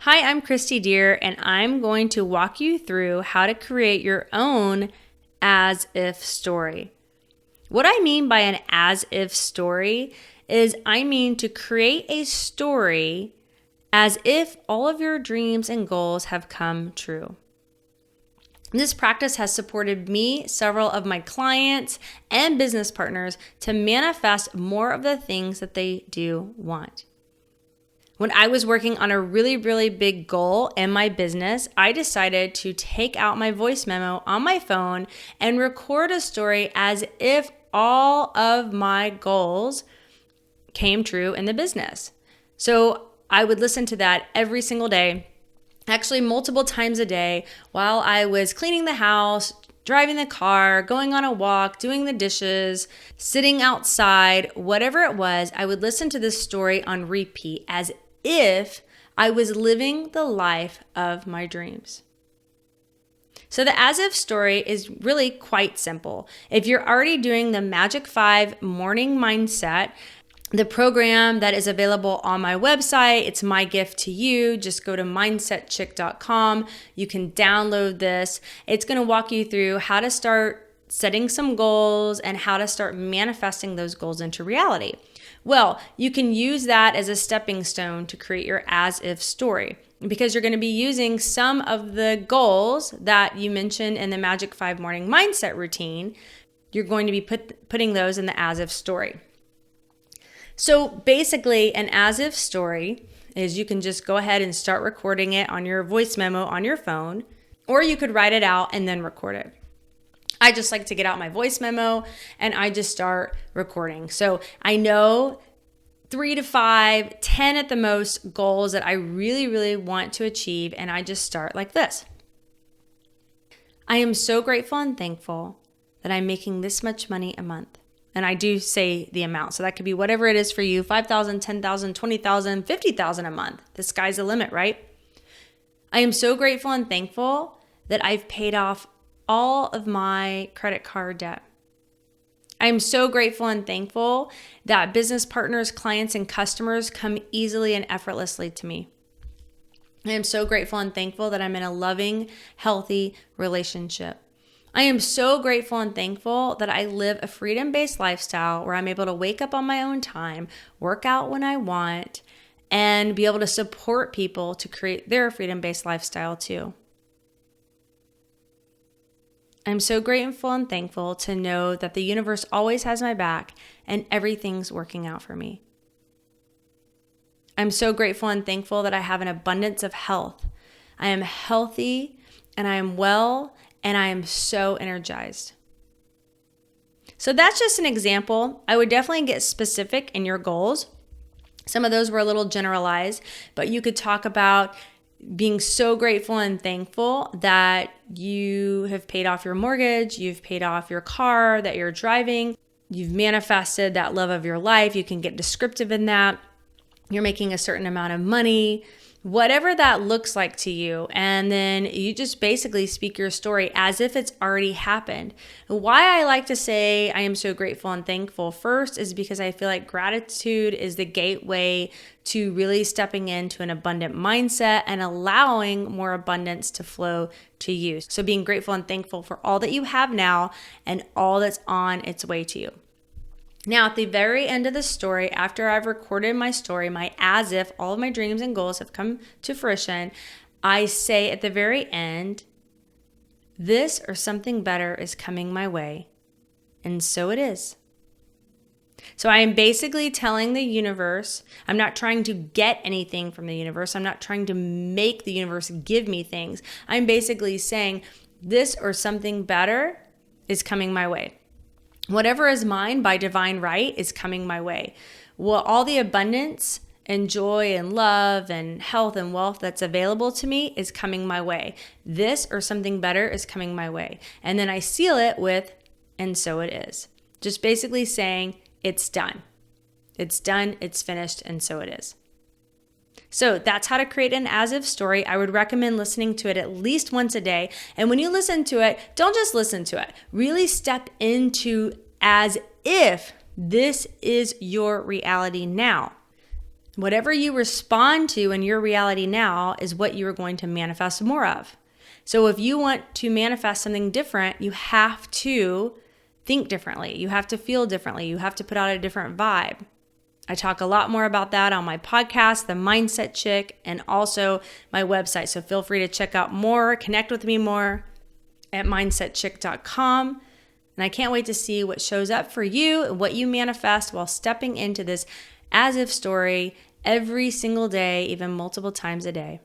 Hi, I'm Kristi Dear, and I'm going to walk you through how to create your own as-if story. What I mean by an as-if story is I mean to create a story as if all of your dreams and goals have come true. This practice has supported me, several of my clients, and business partners to manifest more of the things that they do want. When I was working on a really, really big goal in my business, I decided to take out my voice memo on my phone and record a story as if all of my goals came true in the business. So I would listen to that every single day, actually multiple times a day, while I was cleaning the house, driving the car, going on a walk, doing the dishes, sitting outside, whatever it was. I would listen to this story on repeat as if I was living the life of my dreams. So the as-if story is really quite simple. If you're already doing the Magic 5 morning mindset, the program that is available on my website, it's my gift to you. Just go to mindsetchick.com. You can download this. It's going to walk you through how to start setting some goals and how to start manifesting those goals into reality. Well, you can use that as a stepping stone to create your as-if story because you're going to be using some of the goals that you mentioned in the Magic 5 morning mindset routine. You're going to be putting those in the as-if story. So basically, an as-if story is you can just go ahead and start recording it on your voice memo on your phone, or you could write it out and then record it. I just like to get out my voice memo and I just start recording. So I know 3 to 5, 10 at the most goals that I really, really want to achieve. And I just start like this. I am so grateful and thankful that I'm making this much money a month. And I do say the amount. So that could be whatever it is for you, 5,000, 10,000, 20,000, 50,000 a month. The sky's the limit, right? I am so grateful and thankful that I've paid off all of my credit card debt. I'm so grateful and thankful that business partners, clients, and customers come easily and effortlessly to me. I am so grateful and thankful that I'm in a loving, healthy relationship. I am so grateful and thankful that I live a freedom-based lifestyle where I'm able to wake up on my own time, work out when I want, and be able to support people to create their freedom-based lifestyle too. I'm so grateful and thankful to know that the universe always has my back and everything's working out for me. I'm so grateful and thankful that I have an abundance of health. I am healthy and I am well and I am so energized. So that's just an example. I would definitely get specific in your goals. Some of those were a little generalized, but you could talk about being so grateful and thankful that you have paid off your mortgage, you've paid off your car that you're driving, you've manifested that love of your life. You can get descriptive in that. You're making a certain amount of money, whatever that looks like to you. And then you just basically speak your story as if it's already happened. Why I like to say I am so grateful and thankful first is because I feel like gratitude is the gateway to really stepping into an abundant mindset and allowing more abundance to flow to you. So being grateful and thankful for all that you have now and all that's on its way to you. Now, at the very end of the story, after I've recorded my story, my as if all of my dreams and goals have come to fruition, I say at the very end, this or something better is coming my way. And so it is. So I am basically telling the universe, I'm not trying to get anything from the universe. I'm not trying to make the universe give me things. I'm basically saying this or something better is coming my way. Whatever is mine by divine right is coming my way. Well, all the abundance and joy and love and health and wealth that's available to me is coming my way. This or something better is coming my way. And then I seal it with, and so it is. Just basically saying it's done. It's done, it's finished, and so it is. So that's how to create an as-if story. I would recommend listening to it at least once a day. And when you listen to it, don't just listen to it. Really step into as if this is your reality now. Whatever you respond to in your reality now is what you are going to manifest more of. So if you want to manifest something different, you have to think differently. You have to feel differently. You have to put out a different vibe. I talk a lot more about that on my podcast, The Mindset Chick, and also my website. So feel free to check out more, connect with me more at mindsetchick.com. And I can't wait to see what shows up for you and what you manifest while stepping into this as if story every single day, even multiple times a day.